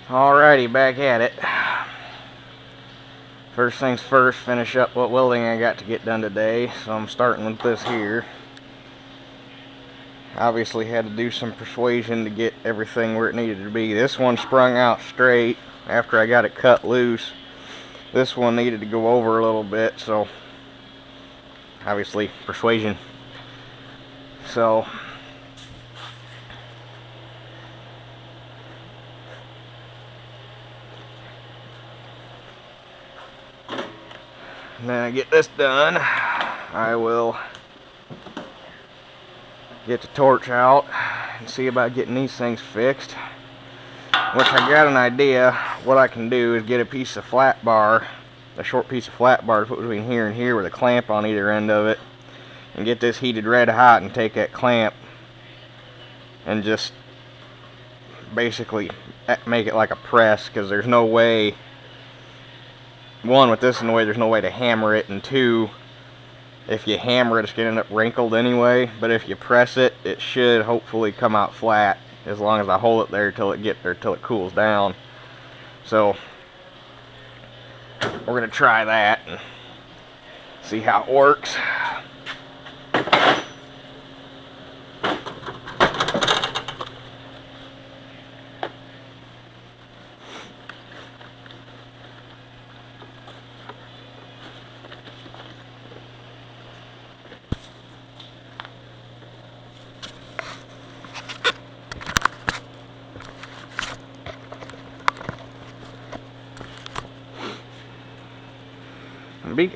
Alrighty, back at it. First things first, finish up what welding I got to get done today. So I'm starting with this here. Obviously had to do some persuasion to get everything where it needed to be. This one sprung out straight after I got it cut loose. This one needed to go over a little bit, so obviously persuasion. So then I get this done, I will get the torch out and see about getting these things fixed. Which I got an idea. What I can do is get a piece of flat bar, a short piece of flat bar to put between here and here with a clamp on either end of it, and get this heated red hot and take that clamp and just basically make it like a press, because there's no way, one, with this in the way, there's no way to hammer it, and two, if you hammer it, it's going to end up wrinkled anyway. But if you press it, it should hopefully come out flat, as long as I hold it there till it cools down. So we're going to try that and see how it works.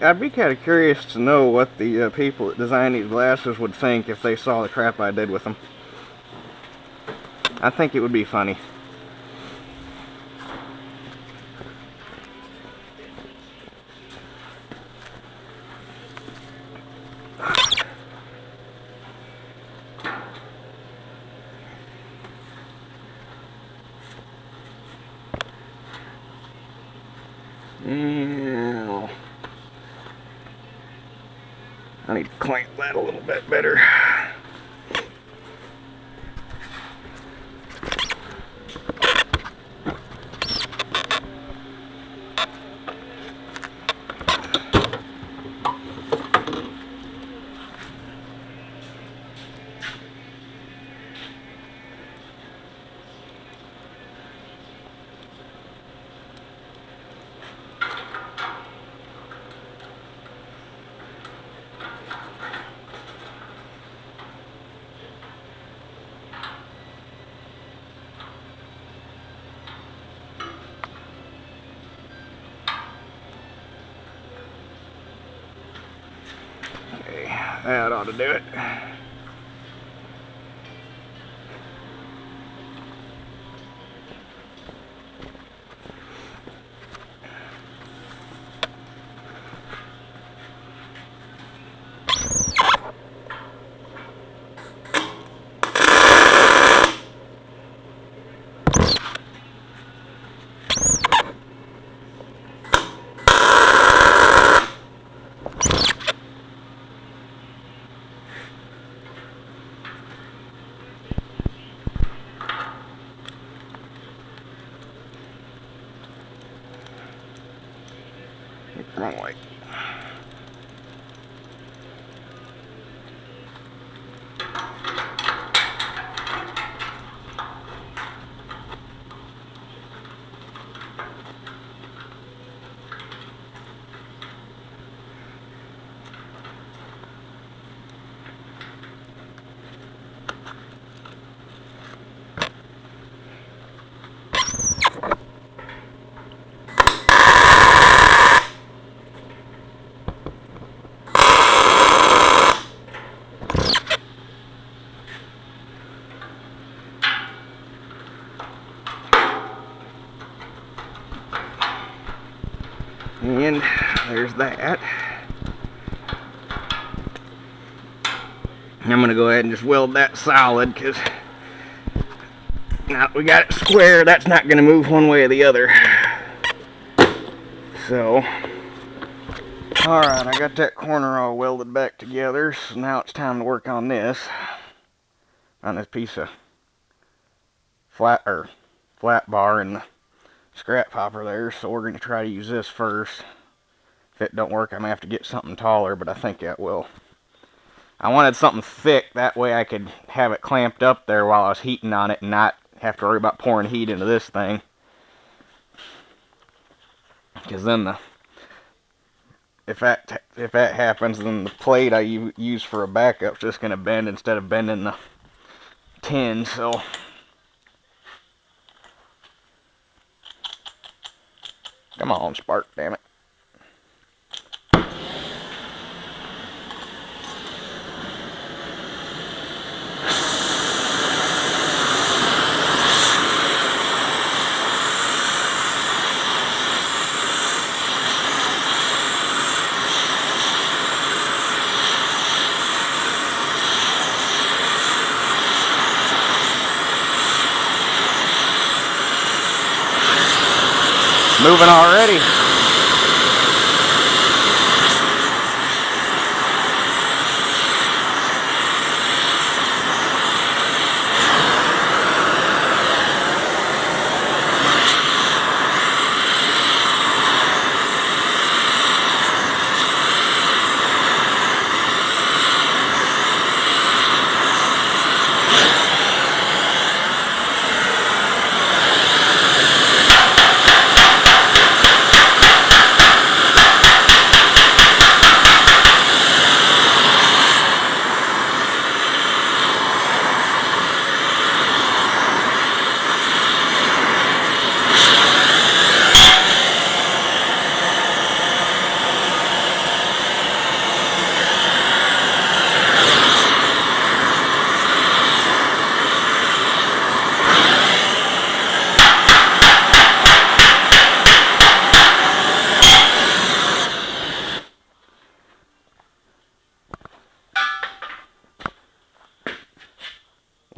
I'd be kind of curious to know what the people that designed these glasses would think if they saw the crap I did with them. I think it would be funny. Yeah. I need to clamp that a little bit better. That ought to do it. Wrong way. And there's that. I'm going to go ahead and just weld that solid, because now that we got it square, that's not going to move one way or the other. So, alright, I got that corner all welded back together, so now it's time to work on this piece of flat bar and the scrap popper there, so we're going to try to use this first. If it don't work, I may have to get something taller, but I think that will. I wanted something thick, that way I could have it clamped up there while I was heating on it and not have to worry about pouring heat into this thing. Because then if that happens, then the plate I use for a backup is just going to bend instead of bending the tin. So come on, spark, damn it. Moving already.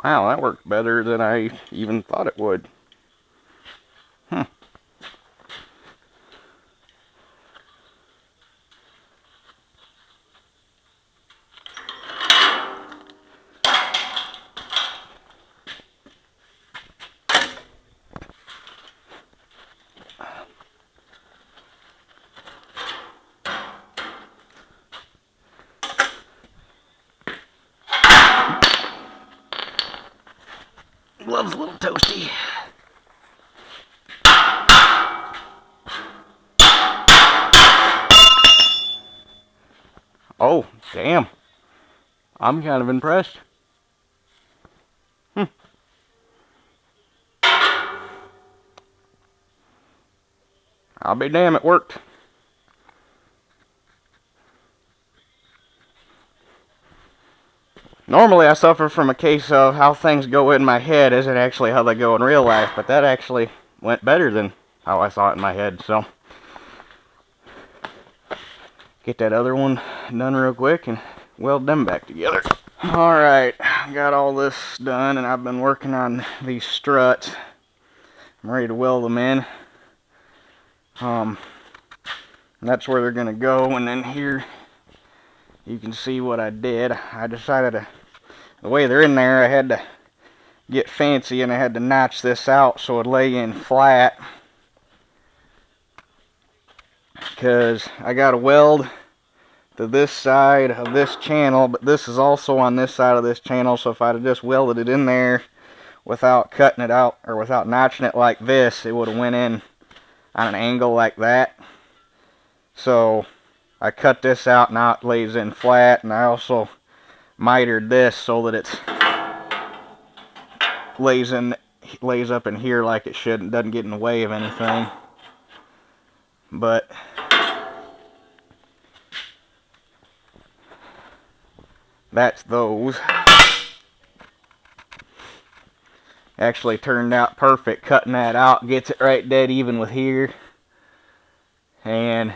Wow, that worked better than I even thought it would. Gloves a little toasty. Oh, damn. I'm kind of impressed. I'll be damned, it worked. Normally I suffer from a case of how things go in my head isn't actually how they go in real life, but that actually went better than how I saw it in my head, so get that other one done real quick and weld them back together. Alright, got all this done and I've been working on these struts. I'm ready to weld them in. That's where they're gonna go, and then here you can see what I did. I decided the way they're in there, I had to get fancy and I had to notch this out so it'd lay in flat, because I got a weld to this side of this channel, but this is also on this side of this channel, so if I'd have just welded it in there without cutting it out or without notching it like this, it would have went in on an angle like that. So I cut this out, now it lays in flat, and I also mitered this so that it lays up in here like it should and doesn't get in the way of anything. But that's those. Actually turned out perfect. Cutting that out gets it right dead even with here, and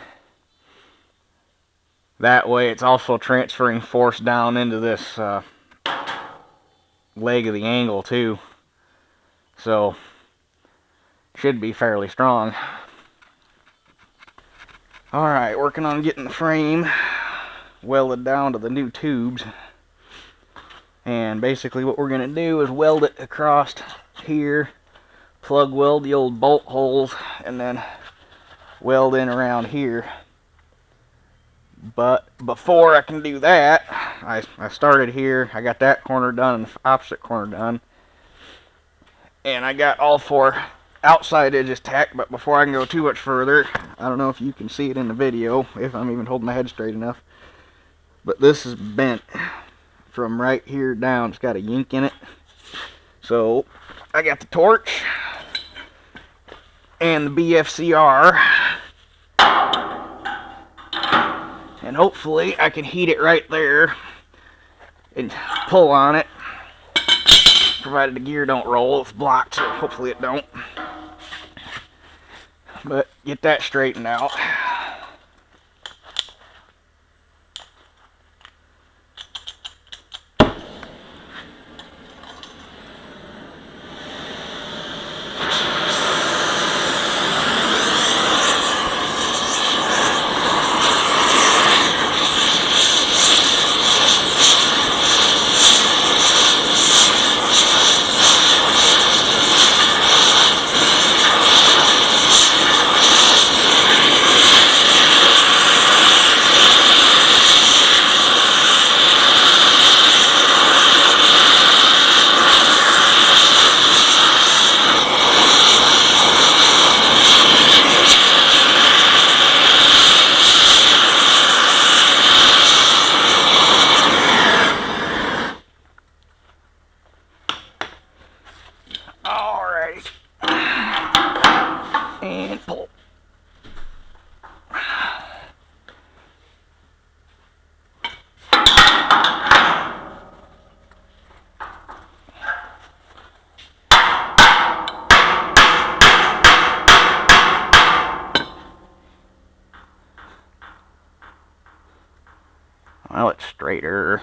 that way it's also transferring force down into this leg of the angle too, so should be fairly strong. Alright, working on getting the frame welded down to the new tubes, and basically what we're going to do is weld it across here, plug weld the old bolt holes and then weld in around here. But before I can do that, I started here. I got that corner done and the opposite corner done. And I got all 4 outside edges tacked, but before I can go too much further, I don't know if you can see it in the video, if I'm even holding my head straight enough, but this is bent from right here down. It's got a yank in it. So I got the torch and the BFCR, and hopefully I can heat it right there and pull on it, provided the gear don't roll. It's blocked, so hopefully it don't. But get that straightened out. Alright. And pull. Well, it's straighter.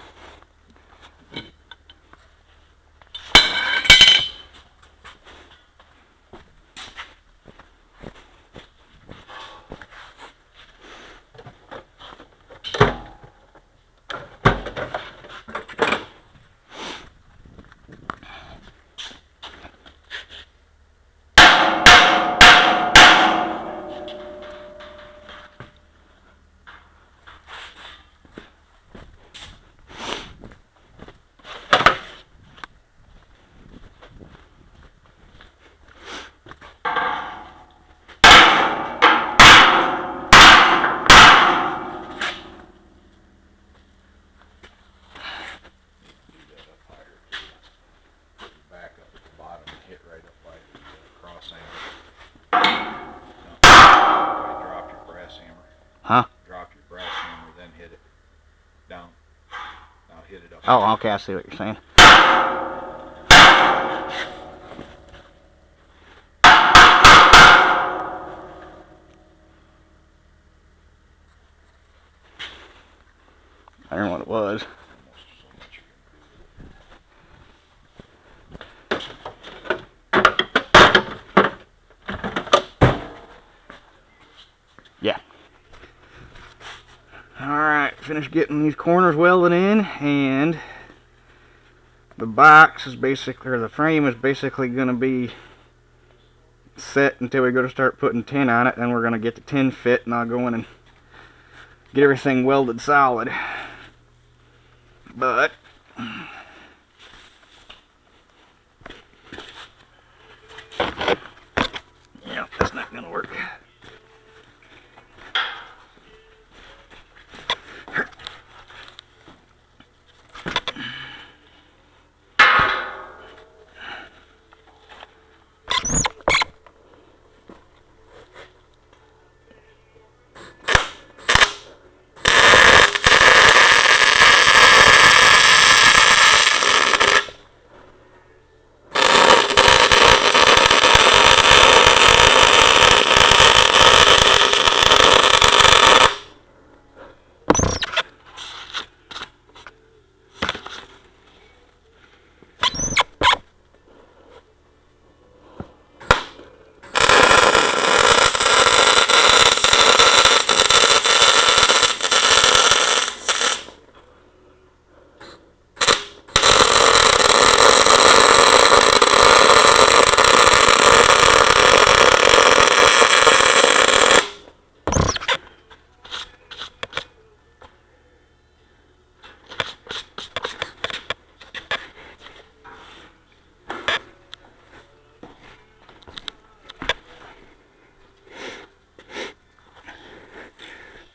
Huh? Drop your brass hammer, then hit it down. Now hit it up. Oh, okay, I see what you're saying. I don't know what it was. Yeah. Alright, finished getting these corners welded in, and the box is basically, or the frame is basically going to be set until we go to start putting tin on it. Then we're going to get the tin fit, and I'll go in and get everything welded solid. But yeah, that's not going to work.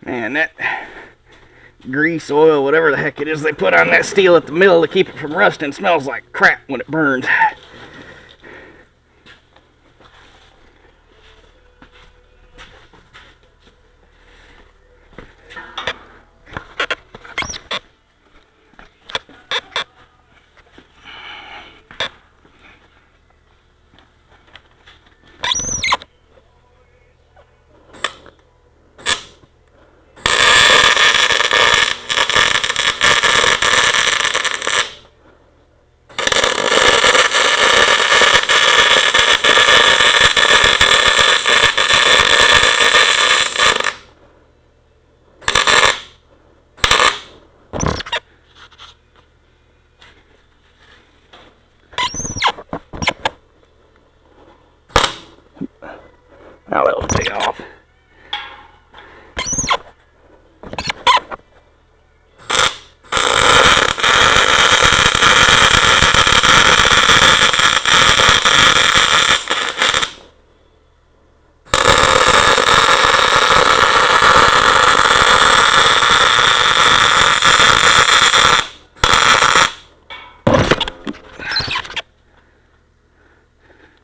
Man, that grease, oil, whatever the heck it is they put on that steel at the mill to keep it from rusting smells like crap when it burns. Now that'll take off.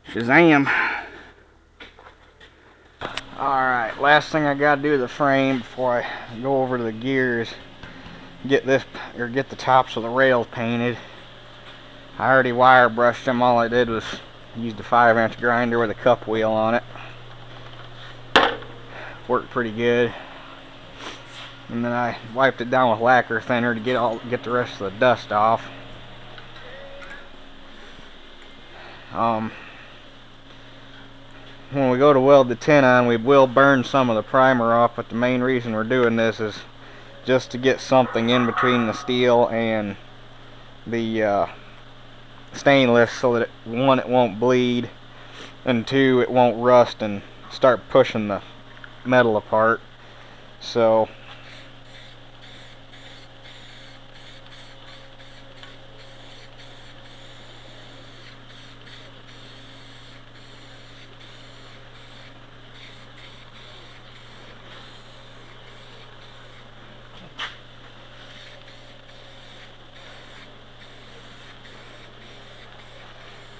Shazam. Alright, last thing I gotta do to the frame before I go over to the gears, get the tops of the rails painted. I already wire brushed them. All I did was use the 5-inch grinder with a cup wheel on it. Worked pretty good. And then I wiped it down with lacquer thinner to get the rest of the dust off. When we go to weld the tin on, we will burn some of the primer off, but the main reason we're doing this is just to get something in between the steel and the stainless so that one, it won't bleed, and two, it won't rust and start pushing the metal apart. So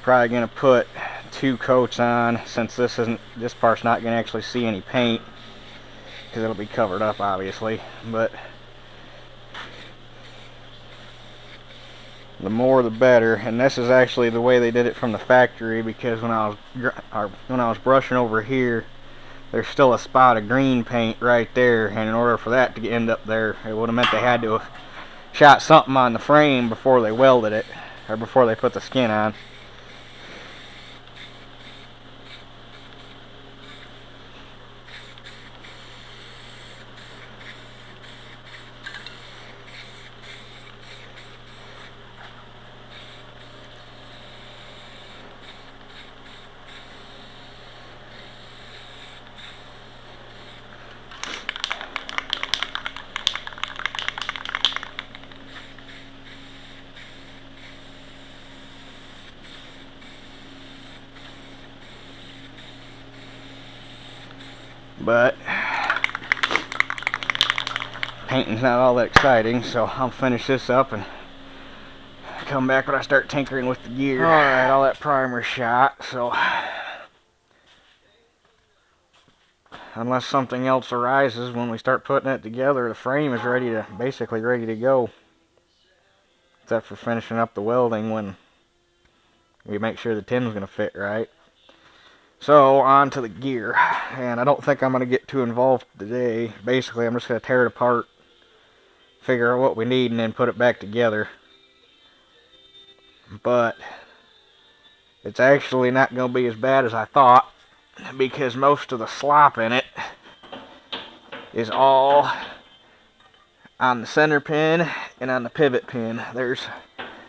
probably gonna put 2 coats on, since this part's not gonna actually see any paint because it'll be covered up obviously, but the more the better. And this is actually the way they did it from the factory, because when I was brushing over here, there's still a spot of green paint right there, and in order for that to end up there, it would have meant they had to have shot something on the frame before they welded it, or before they put the skin on. But painting's not all that exciting, so I'll finish this up and come back when I start tinkering with the gear. Alright, all that primer shot, so unless something else arises when we start putting it together, the frame is basically ready to go. Except for finishing up the welding when we make sure the tin's gonna fit right. So, on to the gear, and I don't think I'm going to get too involved today. Basically, I'm just going to tear it apart, figure out what we need, and then put it back together. But it's actually not going to be as bad as I thought, because most of the slop in it is all on the center pin and on the pivot pin.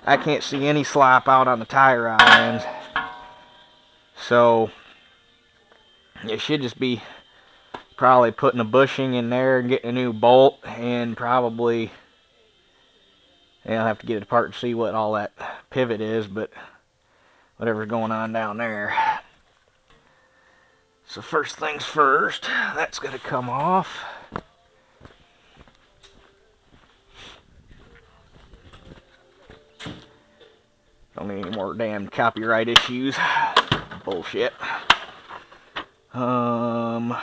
I can't see any slop out on the tie rod ends. So it should just be probably putting a bushing in there and getting a new bolt, and probably I'll have to get it apart to see what all that pivot is, but whatever's going on down there. So first things first, that's going to come off. damn copyright issues. Bullshit. Alright,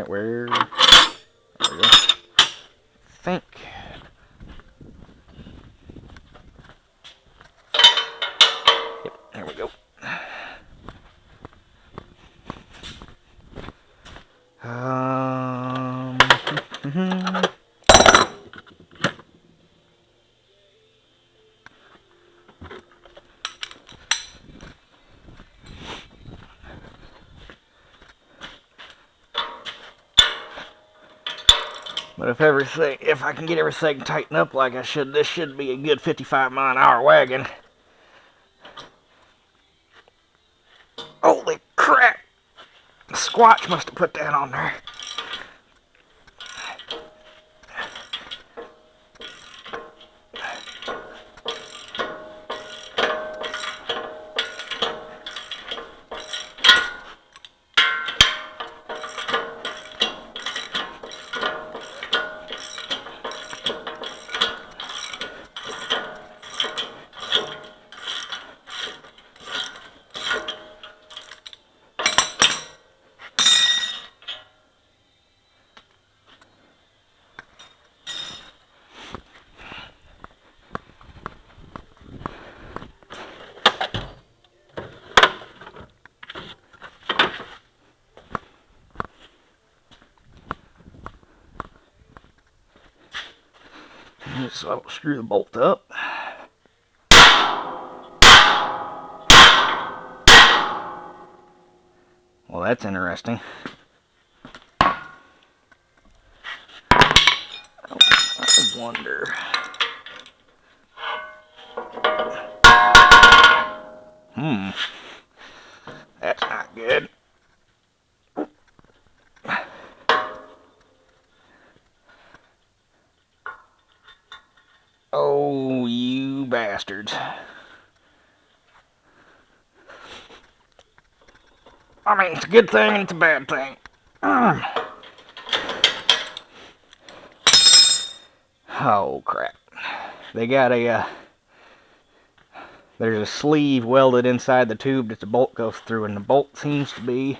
where? There we go. Think. Yep, there we go. But if I can get everything tightened up like I should, this should be a good 55-mile-an-hour wagon. Holy crap! The Squatch must have put that on there. So I don't screw the bolt up. Well, that's interesting. I wonder. That's not good. Oh, you bastards. I mean, it's a good thing and it's a bad thing. Oh, crap. They got there's a sleeve welded inside the tube that the bolt goes through, and the bolt seems to be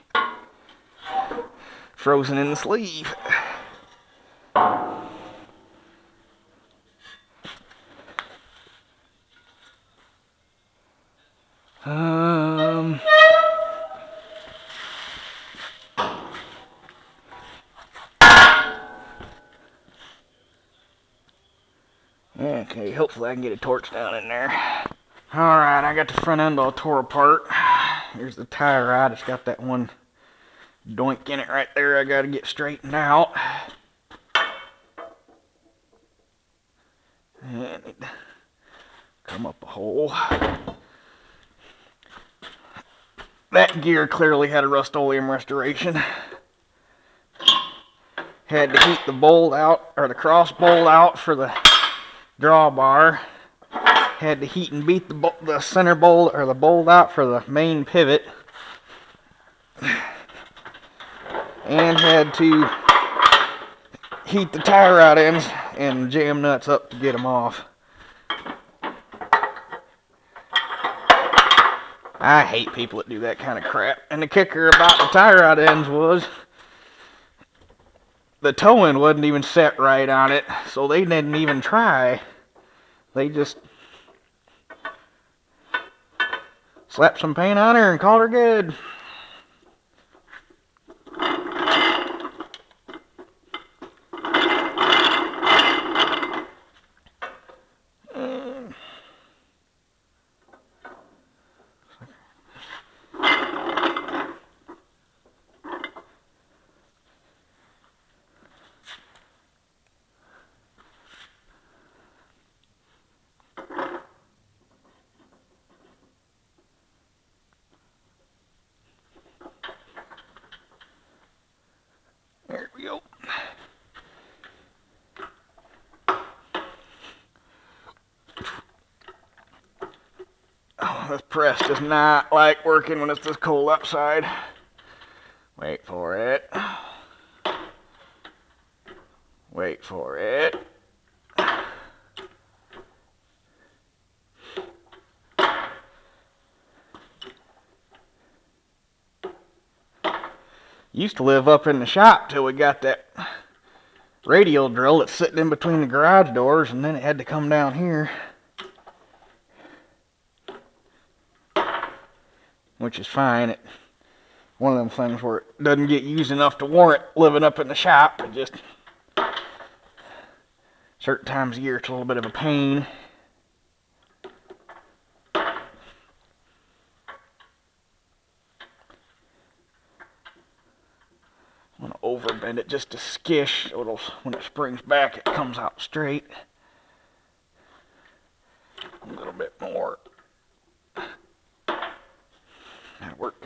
frozen in the sleeve. Okay, hopefully I can get a torch down in there. Alright, I got the front end all tore apart. Here's the tie rod. It's got that one doink in it right there I gotta get straightened out. And it come up a hole. That gear clearly had a Rust-Oleum restoration. Had to heat the bolt out, or the cross bolt out for the drawbar. Had to heat and beat the center bolt, or the bolt out for the main pivot. And had to heat the tie rod ends and jam nuts up to get them off. I hate people that do that kind of crap. And the kicker about the tie rod ends was the toe end wasn't even set right on it, so they didn't even try. They just slapped some paint on her and called her good. There we go. Oh, this press does not like working when it's this cold outside. Wait for it. Wait for it. Used to live up in the shop till we got that radial drill that's sitting in between the garage doors, and then it had to come down here. Which is fine. One of them things where it doesn't get used enough to warrant living up in the shop. It just, certain times of year, it's a little bit of a pain. I'm going to overbend it just a skish, so when it springs back, it comes out straight. A little bit more. That'll work.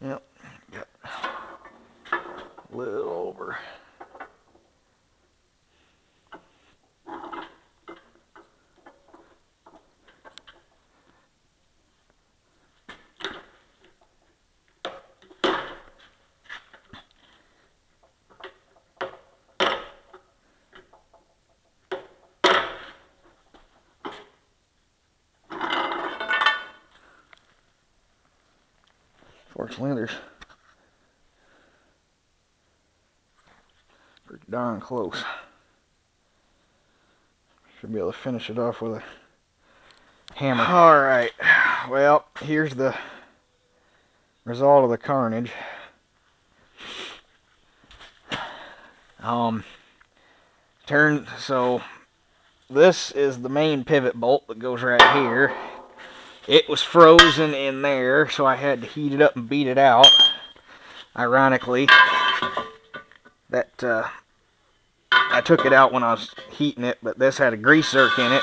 Yep, got a little over. Fortunately, there's pretty darn close. Should be able to finish it off with a hammer. Alright, well, here's the result of the carnage. So this is the main pivot bolt that goes right here. It was frozen in there, so I had to heat it up and beat it out. Ironically, that I took it out when I was heating it, but this had a grease zerk in it,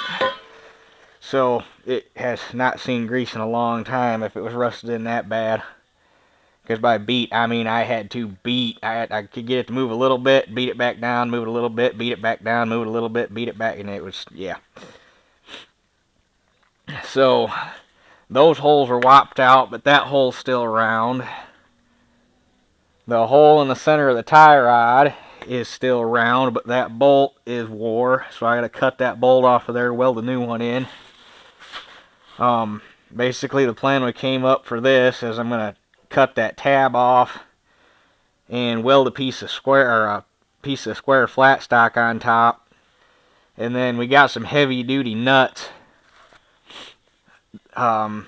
so it has not seen grease in a long time if it was rusted in that bad. Because by beat, I mean I had to beat. I could get it to move a little bit, beat it back down, move it a little bit, beat it back down, move it a little bit, beat it back, and it was, yeah. So those holes are whopped out, but that hole's still round. The hole in the center of the tie rod is still round, but that bolt is wore, so I gotta cut that bolt off of there, weld a new one in. Basically the plan we came up for this is I'm gonna cut that tab off and weld a piece of square flat stock on top, and then we got some heavy duty nuts, heavy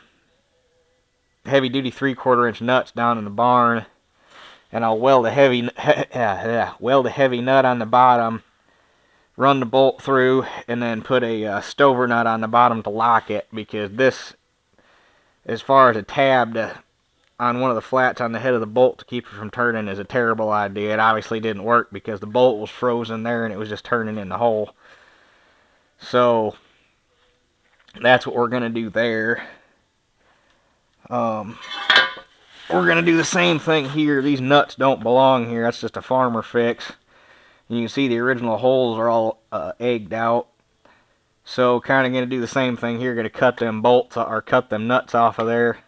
duty 3/4 inch nuts down in the barn, and I'll weld a heavy nut on the bottom, run the bolt through, and then put a stover nut on the bottom to lock it, because this, as far as a tab on one of the flats on the head of the bolt to keep it from turning, is a terrible idea. It obviously didn't work because the bolt was frozen there and it was just turning in the hole. So that's what we're going to do there. We're going to do the same thing here. These nuts don't belong here. That's just a farmer fix. You can see the original holes are all egged out. So kind of going to do the same thing here. Going to cut them bolts or cut them nuts off of there.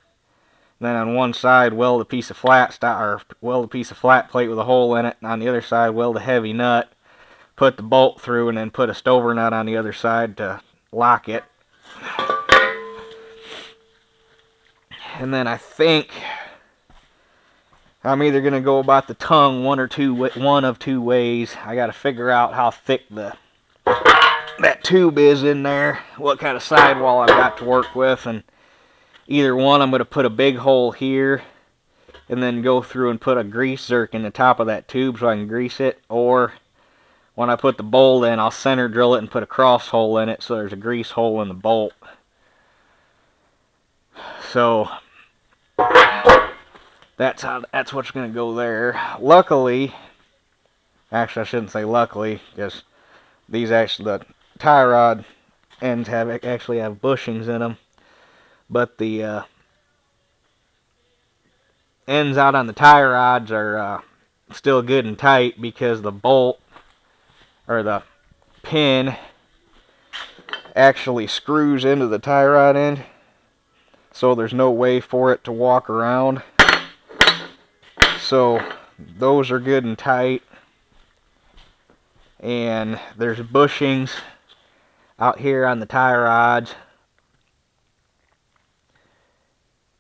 Then on one side weld a piece of flat plate with a hole in it, and on the other side weld a heavy nut, put the bolt through, and then put a stover nut on the other side to lock it. And then I think I'm either going to go about the tongue one of two ways. I got to figure out how thick that tube is in there, what kind of sidewall I've got to work with, and either one, I'm going to put a big hole here and then go through and put a grease zerk in the top of that tube so I can grease it, or when I put the bolt in, I'll center drill it and put a cross hole in it so there's a grease hole in the bolt. So that's what's going to go there. Luckily, actually I shouldn't say luckily, because the tie rod ends actually have bushings in them. But the ends out on the tie rods are still good and tight, because the bolt or the pin actually screws into the tie rod end, so there's no way for it to walk around. So those are good and tight. And there's bushings out here on the tie rods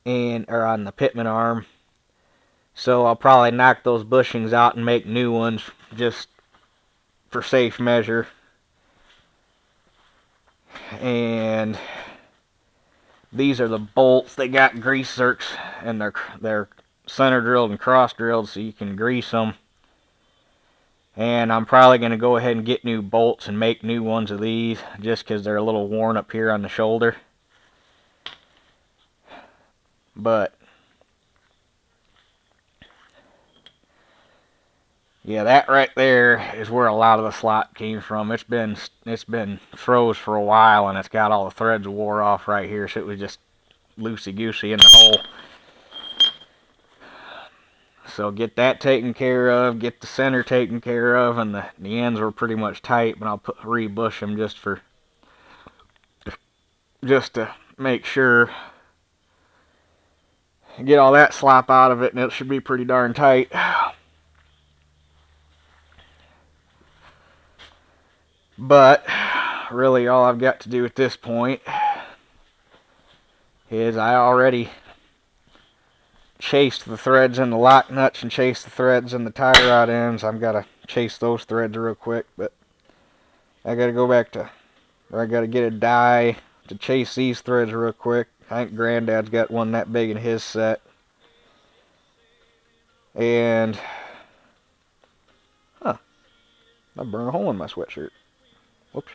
or on the pitman arm. So I'll probably knock those bushings out and make new ones just for safe measure. And these are the bolts. They got grease zerks, and they're center drilled and cross drilled, so you can grease them. And I'm probably going to go ahead and get new bolts and make new ones of these, just because they're a little worn up here on the shoulder. But yeah, that right there is where a lot of the slot came from. It's been froze for a while, and it's got all the threads wore off right here, so it was just loosey-goosey in the hole. So get that taken care of, get the center taken care of, and the ends were pretty much tight, but I'll re-bush them just to make sure. Get all that slop out of it, and it should be pretty darn tight. But really all I've got to do at this point is I already chased the threads in the lock nuts and chased the threads in the tie rod ends. I've got to chase those threads real quick, but I got to go back to, or I got to get a die to chase these threads real quick. I think Granddad's got one that big in his set. And I burned a hole in my sweatshirt. Whoops.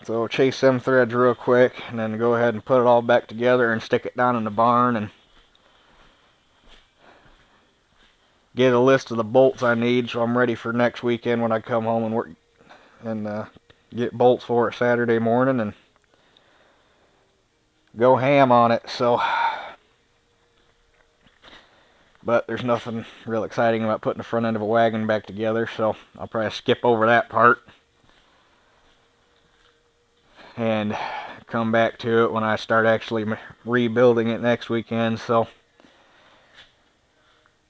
So chase them threads real quick, and then go ahead and put it all back together and stick it down in the barn and get a list of the bolts I need, so I'm ready for next weekend when I come home and work and get bolts for it Saturday morning and go ham on it. So, but there's nothing real exciting about putting the front end of a wagon back together, so I'll probably skip over that part and come back to it when I start actually rebuilding it next weekend. So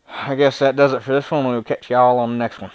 I guess that does it for this one. We'll catch y'all on the next one.